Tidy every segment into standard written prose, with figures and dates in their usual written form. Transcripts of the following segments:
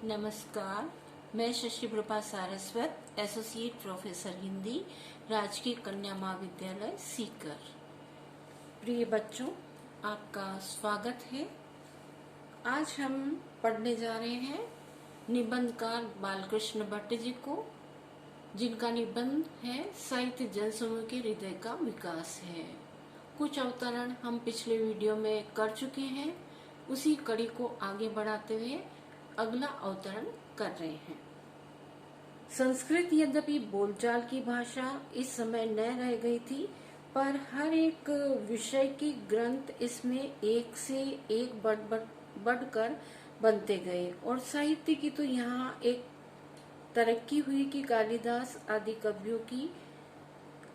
नमस्कार। मैं Shashi Prabha Saraswat, associate professor Hindi, राजकीय कन्या महाविद्यालय सीकर। प्रिय बच्चों, आपका स्वागत है। आज हम पढ़ने जा रहे हैं निबंधकार बालकृष्ण भट्ट जी को, जिनका निबंध है साहित्य जनसमूह के हृदय का विकास है। कुछ अवतरण हम पिछले वीडियो में कर चुके हैं, उसी कड़ी को आगे बढ़ाते हुए अगला अवतरण कर रहे हैं। संस्कृत यद्यपि बोलचाल की भाषा इस समय न रह गई थी, पर हर एक विषय की ग्रंथ इसमें एक से एक बढ़कर बनते गए और साहित्य की तो यहाँ एक तरक्की हुई कि कालिदास आदि कवियों की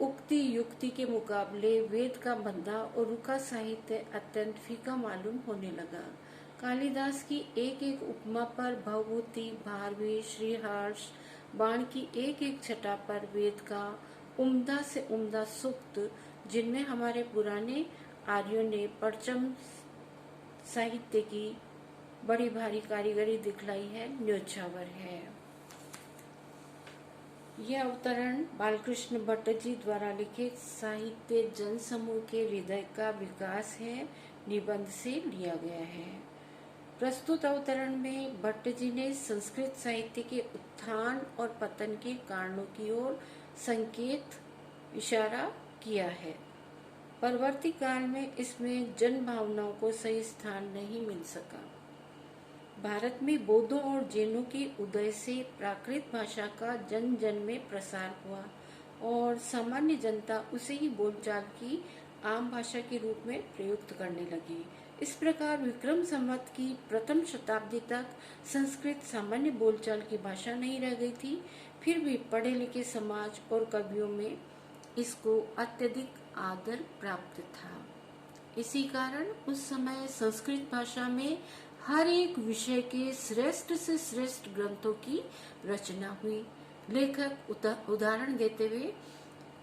उक्ति युक्ति के मुकाबले वेद का बंधा और रुखा साहित्य अत्यंत फीका मालूम होने लगा। कालिदास की एक एक उपमा पर भवभूति, भारवी, श्रीहर्ष, बाण की एक एक छटा पर वेद का उम्दा से उम्दा सूक्त, जिनमें हमारे पुराने आर्यों ने परचम साहित्य की बड़ी भारी कारीगरी दिखलाई है, न्योछावर है। यह अवतरण बालकृष्ण भट्ट जी द्वारा लिखित साहित्य जनसमूह के हृदय का विकास है निबंध से लिया गया है। प्रस्तुत अवतरण में भट्ट जी ने संस्कृत साहित्य के उत्थान और पतन के कारणों की ओर संकेत इशारा किया है। परवर्ती काल में इसमें जन भावनाओं को सही स्थान नहीं मिल सका। भारत में बौद्धों और जैनों के उदय से प्राकृत भाषा का जन जन में प्रसार हुआ और सामान्य जनता उसे ही बोलचाल की आम भाषा के रूप में प्रयुक्त करने लगी। इस प्रकार विक्रम संवत की प्रथम शताब्दी तक संस्कृत सामान्य बोलचाल की भाषा नहीं रह गई थी। फिर भी पढ़े लिखे समाज और कवियों में इसको अत्यधिक आदर प्राप्त था। इसी कारण उस समय संस्कृत भाषा में हर एक विषय के श्रेष्ठ से श्रेष्ठ ग्रंथों की रचना हुई। लेखक उदाहरण देते हुए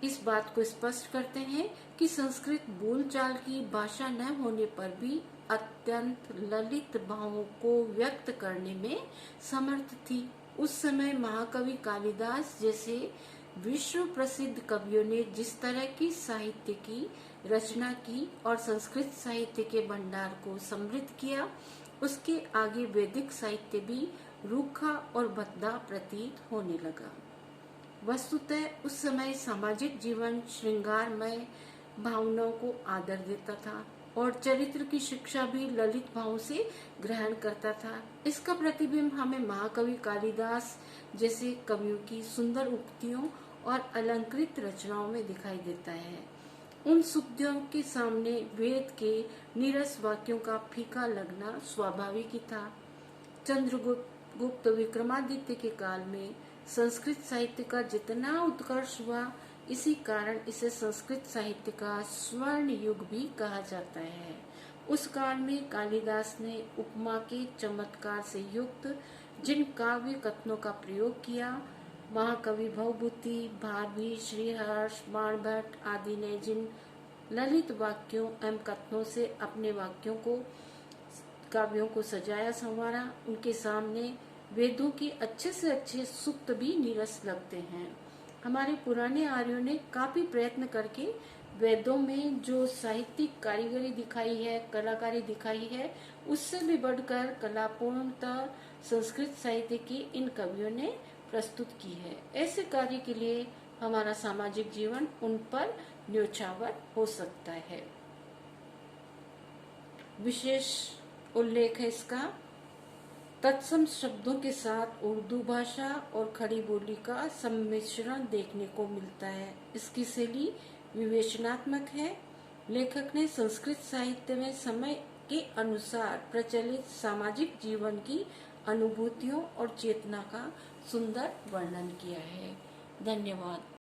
इस बात को स्पष्ट करते हैं कि संस्कृत बोलचाल की भाषा न होने पर भी अत्यंत ललित भावों को व्यक्त करने में समर्थ थी। उस समय महाकवि कालिदास जैसे विश्व प्रसिद्ध कवियों ने जिस तरह की साहित्य की रचना की और संस्कृत साहित्य के भंडार को समृद्ध किया, उसके आगे वैदिक साहित्य भी रूखा और भद्दा प्रतीत होने लगा। वस्तुतः उस समय सामाजिक जीवन श्रृंगारमय भावनाओं को आदर देता था और चरित्र की शिक्षा भी ललित भावों से ग्रहण करता था। इसका प्रतिबिंब हमें महाकवि कालिदास जैसे कवियों की सुंदर उक्तियों और अलंकृत रचनाओं में दिखाई देता है। उन सुक्तियों के सामने वेद के नीरस वाक्यों का फीका लगना स्वाभाविक ही था। चंद्रगुप्त विक्रमादित्य के काल में संस्कृत साहित्य का जितना उत्कर्ष हुआ, इसी कारण इसे संस्कृत साहित्य का स्वर्ण युग भी कहा जाता है। उस काल में कालिदास ने उपमा के चमत्कार से युक्त जिन काव्य कथनों का प्रयोग किया, महाकवि भवभूति, भारवी, श्रीहर्ष, बाणभट्ट आदि ने जिन ललित वाक्यों एवं कथनों से अपने काव्यों को सजाया संवारा, उनके सामने वेदों के अच्छे से अच्छे सूक्त भी नीरस लगते हैं। हमारे पुराने आर्यों ने काफी प्रयत्न करके वेदों में जो साहित्यिक कारीगरी दिखाई है, कलाकारी दिखाई है, उससे भी बढ़कर कलापूर्णता संस्कृत साहित्य की इन कवियों ने प्रस्तुत की है। ऐसे कार्य के लिए हमारा सामाजिक जीवन उन पर न्योछावर हो सकता है। विशेष उल्लेख है इसका तत्सम शब्दों के साथ उर्दू भाषा और खड़ी बोली का सम्मिश्रण देखने को मिलता है। इसकी शैली विवेचनात्मक है। लेखक ने संस्कृत साहित्य में समय के अनुसार प्रचलित सामाजिक जीवन की अनुभूतियों और चेतना का सुंदर वर्णन किया है। धन्यवाद।